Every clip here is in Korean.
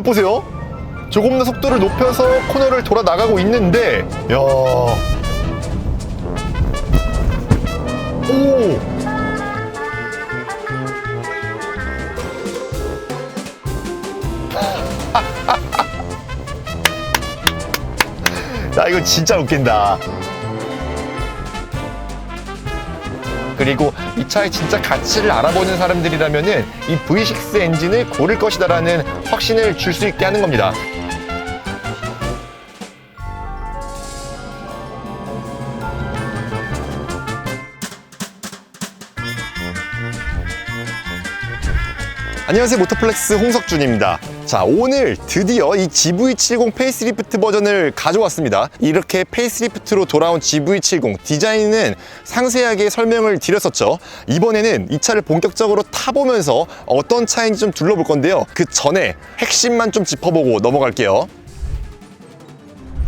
이것 보세요. 조금 더 속도를 높여서 코너를 돌아 나가고 있는데, 야, 오, 야, 이거 진짜 웃긴다. 그리고 이 차의 진짜 가치를 알아보는 사람들이라면은 이 V6 엔진을 고를 것이다라는 확신을 줄 수 있게 하는 겁니다. 안녕하세요, 모터플렉스 홍석준입니다. 자, 오늘 드디어 이 GV70 페이스리프트 버전을 가져왔습니다. 이렇게 페이스리프트로 돌아온 GV70 디자인은 상세하게 설명을 드렸었죠. 이번에는 이 차를 본격적으로 타보면서 어떤 차인지 좀 둘러볼 건데요. 그 전에 핵심만 좀 짚어보고 넘어갈게요.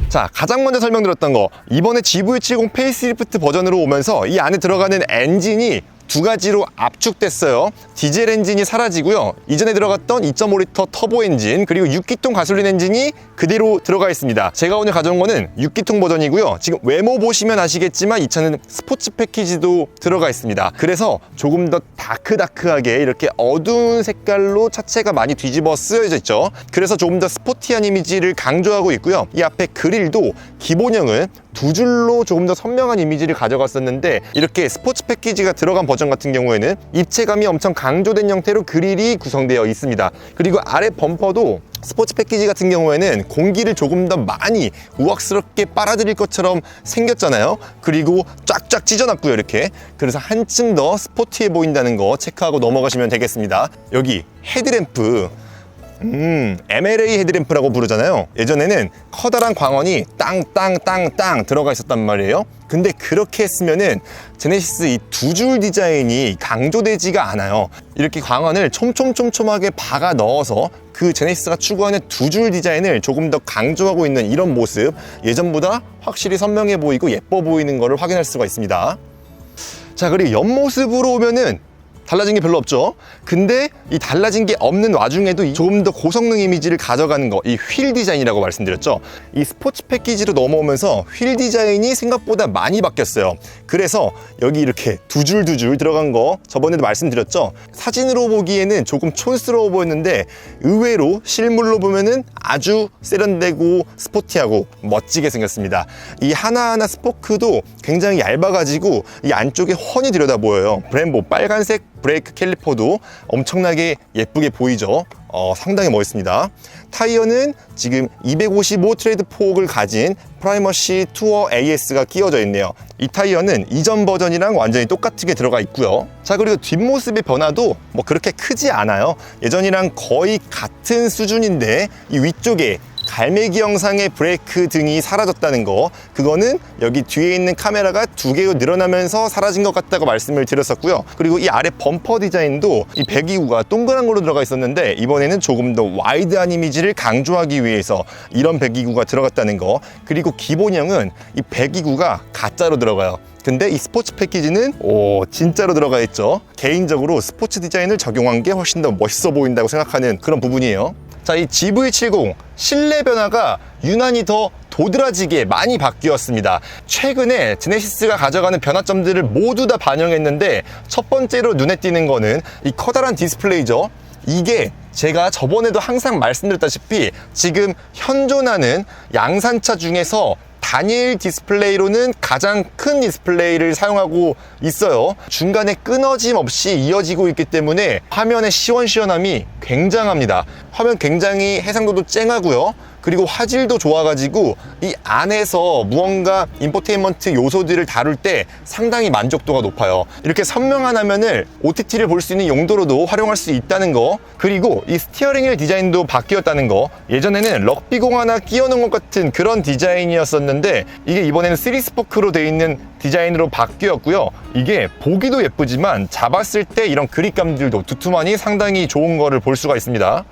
자, 가장 먼저 설명드렸던 거, 이번에 GV70 페이스리프트 버전으로 오면서 이 안에 들어가는 엔진이 두 가지로 압축됐어요. 디젤 엔진이 사라지고요. 이전에 들어갔던 2.5리터 터보 엔진, 그리고 6기통 가솔린 엔진이 그대로 들어가 있습니다. 제가 오늘 가져온 거는 6기통 버전이고요. 지금 외모 보시면 아시겠지만 이 차는 스포츠 패키지도 들어가 있습니다. 그래서 조금 더 다크다크하게 이렇게 어두운 색깔로 차체가 많이 뒤집어 쓰여져 있죠. 그래서 조금 더 스포티한 이미지를 강조하고 있고요. 이 앞에 그릴도 기본형은 두 줄로 조금 더 선명한 이미지를 가져갔었는데, 이렇게 스포츠 패키지가 들어간 버전 같은 경우에는 입체감이 엄청 강조된 형태로 그릴이 구성되어 있습니다. 그리고 아래 범퍼도 스포츠 패키지 같은 경우에는 공기를 조금 더 많이 우악스럽게 빨아들일 것처럼 생겼잖아요. 그리고 쫙쫙 찢어놨고요, 이렇게. 그래서 한층 더 스포티해 보인다는 거 체크하고 넘어가시면 되겠습니다. 여기 헤드램프, MLA 헤드램프라고 부르잖아요. 예전에는 커다란 광원이 땅땅땅땅 들어가 있었단 말이에요. 근데 그렇게 했으면은 제네시스 이 두 줄 디자인이 강조되지가 않아요. 이렇게 광원을 촘촘촘촘하게 박아 넣어서 그 제네시스가 추구하는 두 줄 디자인을 조금 더 강조하고 있는 이런 모습, 예전보다 확실히 선명해 보이고 예뻐 보이는 것을 확인할 수가 있습니다. 자, 그리고 옆모습으로 오면은 달라진 게 별로 없죠. 근데 이 달라진 게 없는 와중에도 조금 더 고성능 이미지를 가져가는 거, 이 휠 디자인이라고 말씀드렸죠. 이 스포츠 패키지로 넘어오면서 휠 디자인이 생각보다 많이 바뀌었어요. 그래서 여기 이렇게 두 줄 들어간 거 저번에도 말씀드렸죠. 사진으로 보기에는 조금 촌스러워 보였는데 의외로 실물로 보면은 아주 세련되고 스포티하고 멋지게 생겼습니다. 이 하나하나 스포크도 굉장히 얇아가지고 이 안쪽에 훤히 들여다 보여요. 브렘보 빨간색 브레이크 캘리퍼도 엄청나게 예쁘게 보이죠. 상당히 멋있습니다. 타이어는 지금 255 트레이드 폭을 가진 프라이머시 투어 AS가 끼워져 있네요. 이 타이어는 이전 버전이랑 완전히 똑같게 들어가 있고요. 자, 그리고 뒷모습의 변화도 뭐 그렇게 크지 않아요. 예전이랑 거의 같은 수준인데 이 위쪽에 갈매기 형상의 브레이크 등이 사라졌다는 거, 그거는 여기 뒤에 있는 카메라가 두 개로 늘어나면서 사라진 것 같다고 말씀을 드렸었고요. 그리고 이 아래 범퍼 디자인도 이 배기구가 동그란 걸로 들어가 있었는데 이번에는 조금 더 와이드한 이미지를 강조하기 위해서 이런 배기구가 들어갔다는 거, 그리고 기본형은 이 배기구가 가짜로 들어가요. 근데 이 스포츠 패키지는 진짜로 들어가 있죠. 개인적으로 스포츠 디자인을 적용한 게 훨씬 더 멋있어 보인다고 생각하는 그런 부분이에요. 자, 이 GV70 실내 변화가 유난히 더 도드라지게 많이 바뀌었습니다. 최근에 제네시스가 가져가는 변화점들을 모두 다 반영했는데, 첫 번째로 눈에 띄는 거는 이 커다란 디스플레이죠. 이게 제가 저번에도 항상 말씀드렸다시피 지금 현존하는 양산차 중에서 단일 디스플레이로는 가장 큰 디스플레이를 사용하고 있어요. 중간에 끊어짐 없이 이어지고 있기 때문에 화면의 시원시원함이 굉장합니다. 화면 굉장히 해상도도 쨍하고요. 그리고 화질도 좋아가지고 이 안에서 무언가 인포테인먼트 요소들을 다룰 때 상당히 만족도가 높아요. 이렇게 선명한 화면을 OTT를 볼 수 있는 용도로도 활용할 수 있다는 거, 그리고 이 스티어링 휠 디자인도 바뀌었다는 거. 예전에는 럭비공 하나 끼워놓은 것 같은 그런 디자인이었었는데 이게 이번에는 3스포크로 되어 있는 디자인으로 바뀌었고요. 이게 보기도 예쁘지만 잡았을 때 이런 그립감들도 두툼하니 상당히 좋은 거를 볼 수가 있습니다.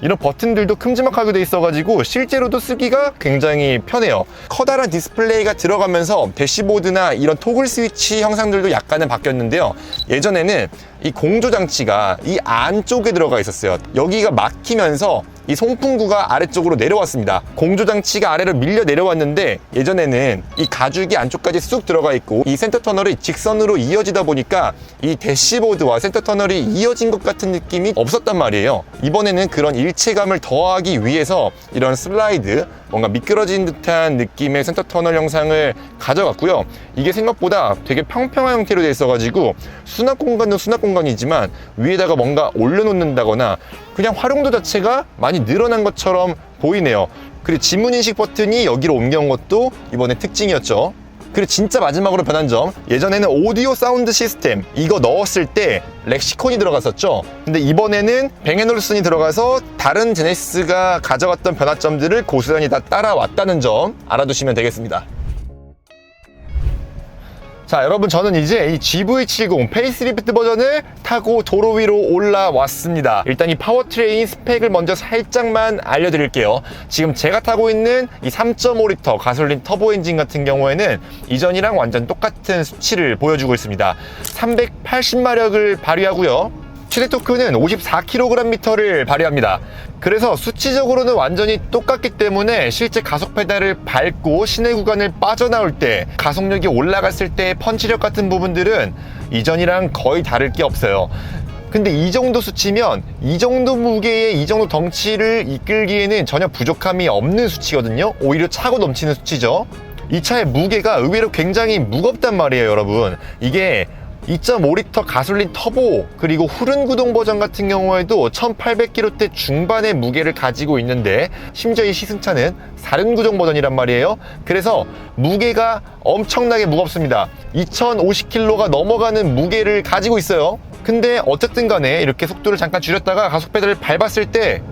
이런 버튼들도 큼지막하게 돼 있어가지고 실제로도 쓰기가 굉장히 편해요. 커다란 디스플레이가 들어가면서 대시보드나 이런 토글 스위치 형상들도 약간은 바뀌었는데요. 예전에는 이 공조 장치가 이 안쪽에 들어가 있었어요. 여기가 막히면서 이 송풍구가 아래쪽으로 내려왔습니다. 공조장치가 아래로 밀려 내려왔는데 예전에는 이 가죽이 안쪽까지 쑥 들어가 있고 이 센터 터널이 직선으로 이어지다 보니까 이 대시보드와 센터 터널이 이어진 것 같은 느낌이 없었단 말이에요. 이번에는 그런 일체감을 더하기 위해서 이런 슬라이드, 뭔가 미끄러진 듯한 느낌의 센터 터널 형상을 가져갔고요. 이게 생각보다 되게 평평한 형태로 되어 있어가지고 수납 공간도 수납 공간이지만 위에다가 뭔가 올려놓는다거나 그냥 활용도 자체가 많이 늘어난 것처럼 보이네요. 그리고 지문인식 버튼이 여기로 옮겨온 것도 이번에 특징이었죠. 그리고 진짜 마지막으로 변한 점, 예전에는 오디오 사운드 시스템 이거 넣었을 때 렉시콘이 들어갔었죠. 근데 이번에는 뱅앤올슨이 들어가서 다른 제네시스가 가져갔던 변화점들을 고스란히 다 따라왔다는 점 알아두시면 되겠습니다. 자, 여러분, 저는 이제 이 GV70 페이스리프트 버전을 타고 도로 위로 올라왔습니다. 일단 이 파워트레인 스펙을 먼저 살짝만 알려드릴게요. 지금 제가 타고 있는 이 3.5L 가솔린 터보 엔진 같은 경우에는 이전이랑 완전 똑같은 수치를 보여주고 있습니다. 380마력을 발휘하고요. 최대 토크는 54kgm를 발휘합니다. 그래서 수치적으로는 완전히 똑같기 때문에 실제 가속 페달을 밟고 시내 구간을 빠져나올 때 가속력이 올라갔을 때의 펀치력 같은 부분들은 이전이랑 거의 다를 게 없어요. 근데 이 정도 수치면 이 정도 무게의 이 정도 덩치를 이끌기에는 전혀 부족함이 없는 수치거든요. 오히려 차고 넘치는 수치죠. 이 차의 무게가 의외로 굉장히 무겁단 말이에요, 여러분. 이게 2.5L 가솔린 터보 그리고 후륜 구동 버전 같은 경우에도 1800kg대 중반의 무게를 가지고 있는데 심지어 이 시승차는 4륜 구동 버전이란 말이에요. 그래서 무게가 엄청나게 무겁습니다. 2050kg가 넘어가는 무게를 가지고 있어요. 근데 어쨌든 간에 이렇게 속도를 잠깐 줄였다가 가속 페달을 밟았을 때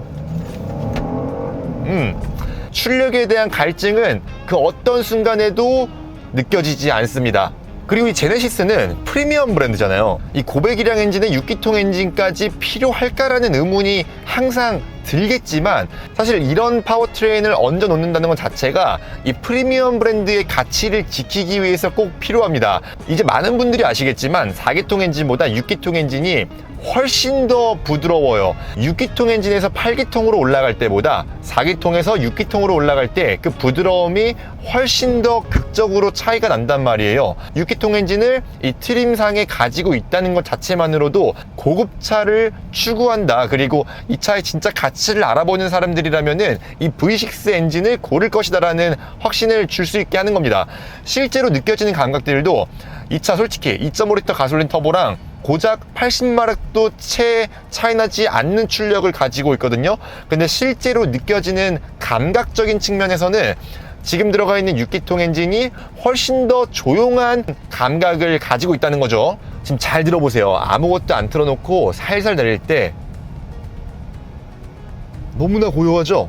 출력에 대한 갈증은 그 어떤 순간에도 느껴지지 않습니다. 그리고 이 제네시스는 프리미엄 브랜드잖아요. 이 고배기량 엔진에 6기통 엔진까지 필요할까라는 의문이 항상 들겠지만 사실 이런 파워트레인을 얹어 놓는다는 것 자체가 이 프리미엄 브랜드의 가치를 지키기 위해서 꼭 필요합니다. 이제 많은 분들이 아시겠지만 4기통 엔진보다 6기통 엔진이 훨씬 더 부드러워요. 6기통 엔진에서 8기통으로 올라갈 때보다 4기통에서 6기통으로 올라갈 때 그 부드러움이 훨씬 더 극적으로 차이가 난단 말이에요. 6기통 엔진을 이 트림상에 가지고 있다는 것 자체만으로도 고급차를 추구한다, 그리고 이 차의 진짜 가치를 알아보는 사람들이라면은 이 V6 엔진을 고를 것이다라는 확신을 줄 수 있게 하는 겁니다. 실제로 느껴지는 감각들도 이 차 솔직히 2.5L 가솔린 터보랑 고작 80마력도 채 차이 나지 않는 출력을 가지고 있거든요. 근데 실제로 느껴지는 감각적인 측면에서는 지금 들어가 있는 6기통 엔진이 훨씬 더 조용한 감각을 가지고 있다는 거죠. 지금 잘 들어보세요. 아무것도 안 틀어놓고 살살 내릴 때 너무나 고요하죠?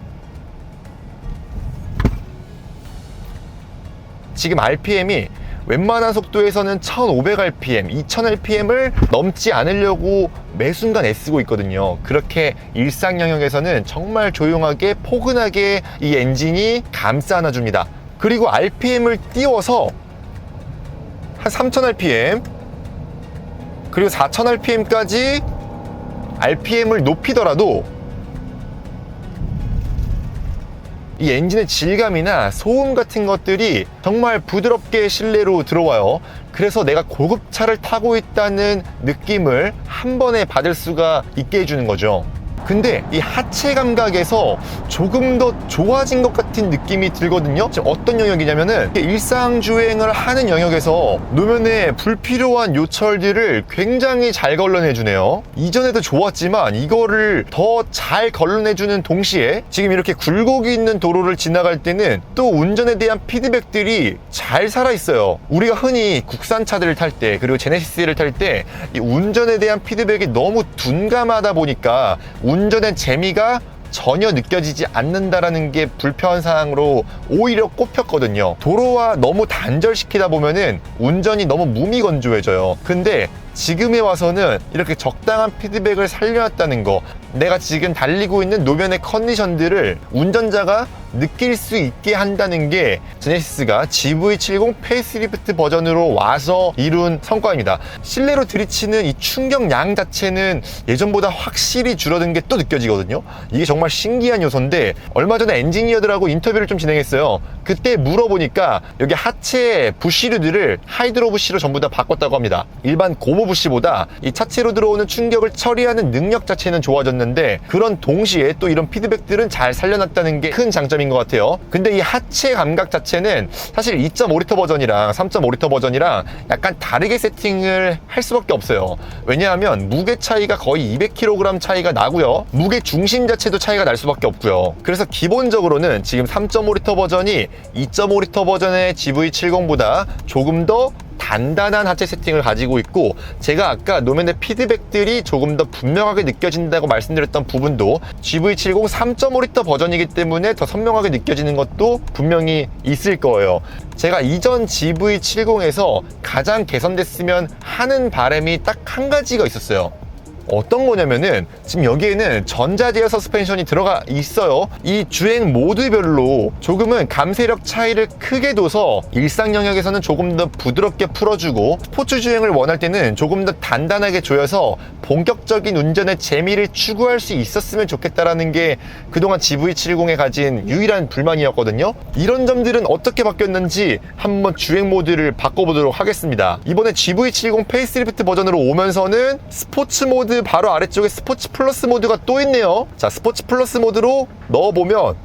지금 RPM이 웬만한 속도에서는 1500rpm, 2000rpm을 넘지 않으려고 매 순간 애쓰고 있거든요. 그렇게 일상 영역에서는 정말 조용하게 포근하게 이 엔진이 감싸 안아줍니다. 그리고 rpm을 띄워서 한 3000rpm 그리고 4000rpm까지 rpm을 높이더라도 이 엔진의 질감이나 소음 같은 것들이 정말 부드럽게 실내로 들어와요. 그래서 내가 고급차를 타고 있다는 느낌을 한 번에 받을 수가 있게 해주는 거죠. 근데 이 하체 감각에서 조금 더 좋아진 것 같은 느낌이 들거든요. 지금 어떤 영역이냐면은 일상 주행을 하는 영역에서 노면에 불필요한 요철들을 굉장히 잘 걸러내주네요. 이전에도 좋았지만 이거를 더 잘 걸러내주는 동시에 지금 이렇게 굴곡이 있는 도로를 지나갈 때는 또 운전에 대한 피드백들이 잘 살아있어요. 우리가 흔히 국산차들을 탈 때 그리고 제네시스를 탈 때 이 운전에 대한 피드백이 너무 둔감하다 보니까 운전의 재미가 전혀 느껴지지 않는다라는 게 불편사항으로 오히려 꼽혔거든요. 도로와 너무 단절시키다 보면은 운전이 너무 무미건조해져요. 근데 지금에 와서는 이렇게 적당한 피드백을 살려놨다는 거, 내가 지금 달리고 있는 노면의 컨디션들을 운전자가 느낄 수 있게 한다는 게 제네시스가 GV70 페이스리프트 버전으로 와서 이룬 성과입니다. 실내로 들이치는 이 충격량 자체는 예전보다 확실히 줄어든 게 또 느껴지거든요. 이게 정말 신기한 요소인데, 얼마 전에 엔지니어들하고 인터뷰를 좀 진행했어요. 그때 물어보니까 여기 하체 부시류들을 하이드로 부시로 전부 다 바꿨다고 합니다. 일반 고무 부시보다 이 차체로 들어오는 충격을 처리하는 능력 자체는 좋아졌는데, 그런 동시에 또 이런 피드백들은 잘 살려놨다는 게 큰 장점인 것 같아요. 근데 이 하체 감각 자체는 사실 2.5리터 버전이랑 3.5리터 버전이랑 약간 다르게 세팅을 할 수밖에 없어요. 왜냐하면 무게 차이가 거의 200kg 차이가 나고요, 무게 중심 자체도 차이가 날 수밖에 없고요. 그래서 기본적으로는 지금 3.5리터 버전이 2.5리터 버전의 GV70보다 조금 더 단단한 하체 세팅을 가지고 있고, 제가 아까 노면의 피드백들이 조금 더 분명하게 느껴진다고 말씀드렸던 부분도 GV70 3.5리터 버전이기 때문에 더 선명하게 느껴지는 것도 분명히 있을 거예요. 제가 이전 GV70에서 가장 개선됐으면 하는 바람이 딱 한 가지가 있었어요. 어떤 거냐면은, 지금 여기에는 전자제어 서스펜션이 들어가 있어요. 이 주행 모드별로 조금은 감쇄력 차이를 크게 둬서 일상 영역에서는 조금 더 부드럽게 풀어주고, 스포츠 주행을 원할 때는 조금 더 단단하게 조여서 본격적인 운전의 재미를 추구할 수 있었으면 좋겠다라는 게 그동안 GV70에 가진 유일한 불만이었거든요. 이런 점들은 어떻게 바뀌었는지 한번 주행 모드를 바꿔보도록 하겠습니다. 이번에 GV70 페이스리프트 버전으로 오면서는 스포츠 모드 바로 아래쪽에 스포츠 플러스 모드가 또 있네요. 자, 스포츠 플러스 모드로 넣어보면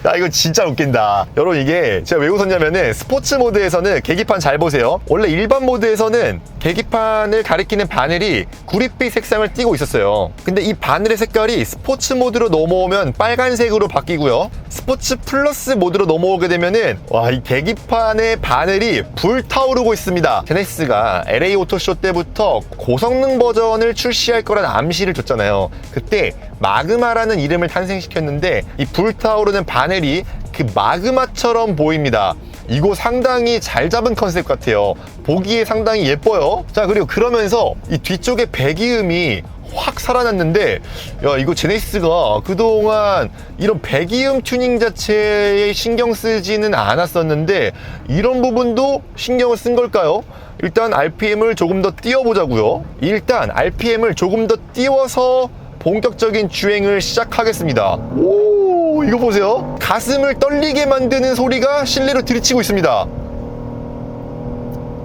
야, 이거 진짜 웃긴다. 여러분, 이게 제가 왜 웃었냐면은, 스포츠 모드에서는 계기판 잘 보세요. 원래 일반 모드에서는 계기판을 가리키는 바늘이 구릿빛 색상을 띠고 있었어요. 근데 이 바늘의 색깔이 스포츠 모드로 넘어오면 빨간색으로 바뀌고요, 스포츠 플러스 모드로 넘어오게 되면은 와, 이 계기판의 바늘이 불타오르고 있습니다. 제네시스가 LA 오토쇼 때부터 고성능 버전을 출시할 거라는 암시를 줬잖아요. 그때 마그마라는 이름을 탄생시켰는데, 이 불타오르는 바늘이 그 마그마처럼 보입니다. 이거 상당히 잘 잡은 컨셉 같아요. 보기에 상당히 예뻐요. 자, 그리고 그러면서 이 뒤쪽에 배기음이 확 살아났는데, 야, 이거 제네시스가 그동안 이런 배기음 튜닝 자체에 신경 쓰지는 않았었는데 이런 부분도 신경을 쓴 걸까요? 일단 RPM을 조금 더 띄워보자고요. 일단 RPM을 조금 더 띄워서 본격적인 주행을 시작하겠습니다. 오, 이거 보세요. 가슴을 떨리게 만드는 소리가 실내로 들이치고 있습니다.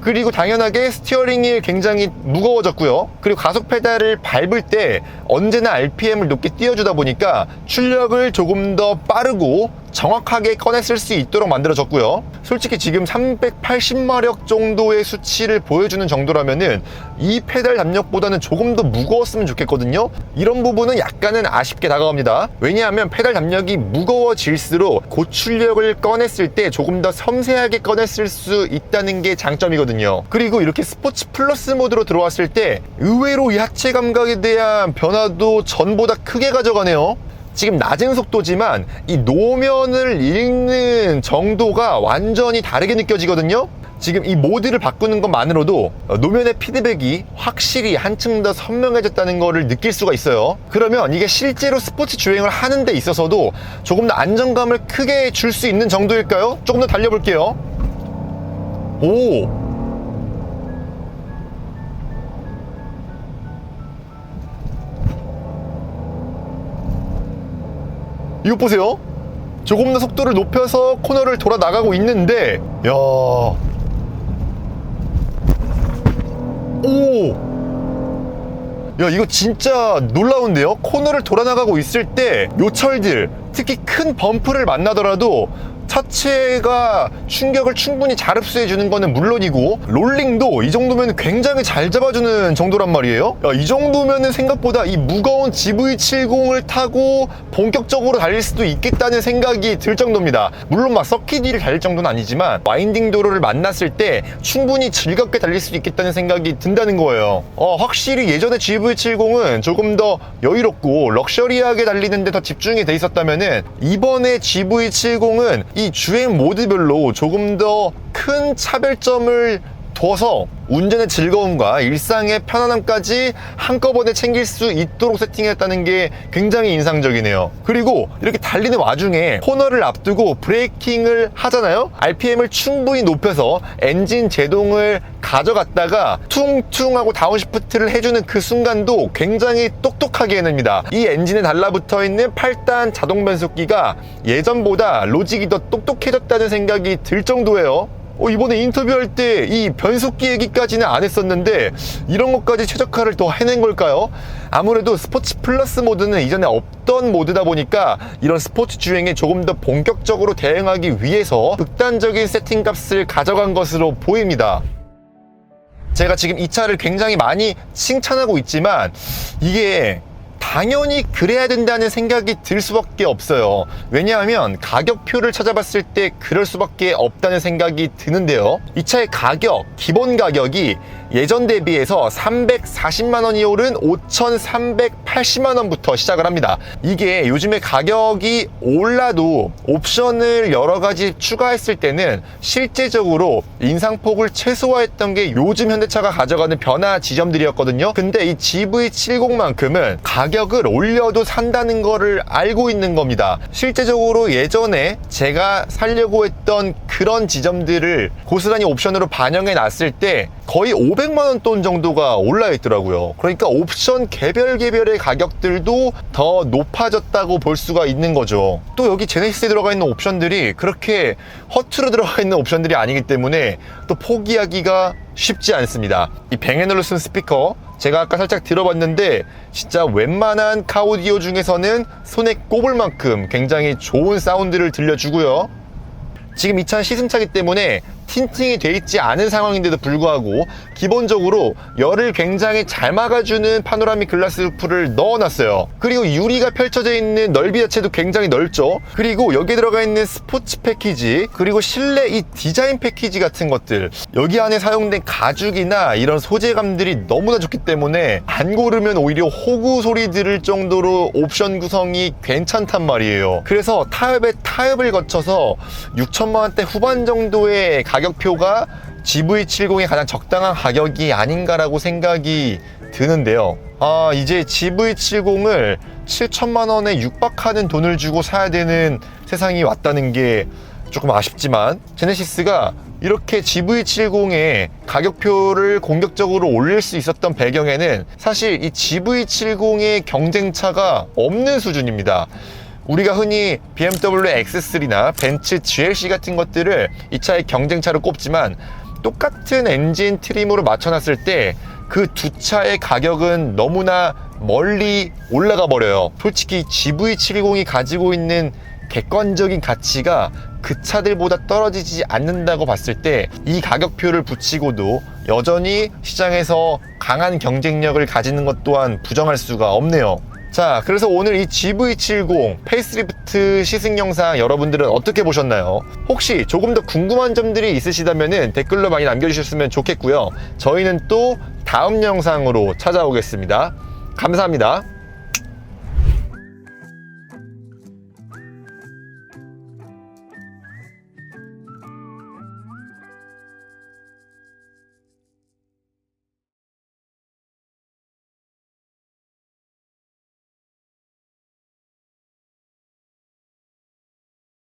그리고 당연하게 스티어링 휠 굉장히 무거워졌고요. 그리고 가속 페달을 밟을 때 언제나 RPM을 높게 띄워주다 보니까 출력을 조금 더 빠르고 정확하게 꺼냈을 수 있도록 만들어졌고요. 솔직히 지금 380마력 정도의 수치를 보여주는 정도라면은 이 페달 담력보다는 조금 더 무거웠으면 좋겠거든요. 이런 부분은 약간은 아쉽게 다가옵니다. 왜냐하면 페달 담력이 무거워질수록 고출력을 꺼냈을 때 조금 더 섬세하게 꺼냈을 수 있다는 게 장점이거든요. 그리고 이렇게 스포츠 플러스 모드로 들어왔을 때 의외로 이 하체 감각에 대한 변화도 전보다 크게 가져가네요. 지금 낮은 속도지만 이 노면을 읽는 정도가 완전히 다르게 느껴지거든요. 지금 이 모드를 바꾸는 것만으로도 노면의 피드백이 확실히 한층 더 선명해졌다는 것을 느낄 수가 있어요. 그러면 이게 실제로 스포츠 주행을 하는 데 있어서도 조금 더 안정감을 크게 줄 수 있는 정도일까요? 조금 더 달려볼게요. 오! 이거 보세요. 조금 더 속도를 높여서 코너를 돌아 나가고 있는데, 야, 오, 야, 이거 진짜 놀라운데요? 코너를 돌아 나가고 있을 때 요철들, 특히 큰 범프를 만나더라도 차체가 충격을 충분히 잘 흡수해주는 거는 물론이고, 롤링도 이 정도면 굉장히 잘 잡아주는 정도란 말이에요. 야, 이 정도면은 생각보다 이 무거운 GV70을 타고 본격적으로 달릴 수도 있겠다는 생각이 들 정도입니다. 물론 막 서킷 위를 달릴 정도는 아니지만 와인딩 도로를 만났을 때 충분히 즐겁게 달릴 수 있겠다는 생각이 든다는 거예요. 확실히 예전에 GV70은 조금 더 여유롭고 럭셔리하게 달리는 데 더 집중이 돼 있었다면은, 이번에 GV70은 이 주행 모드별로 조금 더 큰 차별점을 좋아서 운전의 즐거움과 일상의 편안함까지 한꺼번에 챙길 수 있도록 세팅했다는 게 굉장히 인상적이네요. 그리고 이렇게 달리는 와중에 코너를 앞두고 브레이킹을 하잖아요. RPM을 충분히 높여서 엔진 제동을 가져갔다가 퉁퉁하고 다운시프트를 해주는 그 순간도 굉장히 똑똑하게 해냅니다. 이 엔진에 달라붙어 있는 8단 자동 변속기가 예전보다 로직이 더 똑똑해졌다는 생각이 들 정도예요. 이번에 인터뷰할 때 이 변속기 얘기까지는 안 했었는데 이런 것까지 최적화를 더 해낸 걸까요? 아무래도 스포츠 플러스 모드는 이전에 없던 모드다 보니까 이런 스포츠 주행에 조금 더 본격적으로 대응하기 위해서 극단적인 세팅 값을 가져간 것으로 보입니다. 제가 지금 이 차를 굉장히 많이 칭찬하고 있지만 이게 당연히 그래야 된다는 생각이 들 수밖에 없어요. 왜냐하면 가격표를 찾아봤을 때 그럴 수밖에 없다는 생각이 드는데요. 이 차의 가격, 기본 가격이 예전 대비해서 340만원이 오른 5,380만원부터 시작을 합니다. 이게 요즘에 가격이 올라도 옵션을 여러 가지 추가했을 때는 실제적으로 인상폭을 최소화했던 게 요즘 현대차가 가져가는 변화 지점들이었거든요. 근데 이 GV70만큼은 가격을 올려도 산다는 거를 알고 있는 겁니다. 실제적으로 예전에 제가 살려고 했던 그런 지점들을 고스란히 옵션으로 반영해 놨을 때 거의 500만원 돈 정도가 올라 있더라고요. 그러니까 옵션 개별의 가격들도 더 높아졌다고 볼 수가 있는 거죠. 또 여기 제네시스에 들어가 있는 옵션들이 그렇게 허투루 들어가 있는 옵션들이 아니기 때문에 또 포기하기가 쉽지 않습니다. 이 뱅앤올루슨 스피커 제가 아까 살짝 들어봤는데 진짜 웬만한 카오디오 중에서는 손에 꼽을 만큼 굉장히 좋은 사운드를 들려주고요. 지금 이 차는 시승차이기 때문에 틴팅이 돼 있지 않은 상황인데도 불구하고 기본적으로 열을 굉장히 잘 막아주는 파노라믹 글라스 루프를 넣어놨어요. 그리고 유리가 펼쳐져 있는 넓이 자체도 굉장히 넓죠. 그리고 여기에 들어가 있는 스포츠 패키지, 그리고 실내 이 디자인 패키지 같은 것들, 여기 안에 사용된 가죽이나 이런 소재감들이 너무나 좋기 때문에 안 고르면 오히려 호구 소리 들을 정도로 옵션 구성이 괜찮단 말이에요. 그래서 타협에 타협을 거쳐서 6천만원대 후반 정도의 가격표가 GV70의 가장 적당한 가격이 아닌가라고 생각이 드는데요. 이제 GV70을 7천만원에 육박하는 돈을 주고 사야 되는 세상이 왔다는 게 조금 아쉽지만, 제네시스가 이렇게 GV70의 가격표를 공격적으로 올릴 수 있었던 배경에는 사실 이 GV70의 경쟁차가 없는 수준입니다. 우리가 흔히 BMW X3나 벤츠 GLC 같은 것들을 이 차의 경쟁차로 꼽지만 똑같은 엔진 트림으로 맞춰놨을 때 그 두 차의 가격은 너무나 멀리 올라가 버려요. 솔직히 GV70이 가지고 있는 객관적인 가치가 그 차들보다 떨어지지 않는다고 봤을 때 이 가격표를 붙이고도 여전히 시장에서 강한 경쟁력을 가지는 것 또한 부정할 수가 없네요. 자, 그래서 오늘 이 GV70 페이스리프트 시승 영상 여러분들은 어떻게 보셨나요? 혹시 조금 더 궁금한 점들이 있으시다면 댓글로 많이 남겨주셨으면 좋겠고요. 저희는 또 다음 영상으로 찾아오겠습니다. 감사합니다.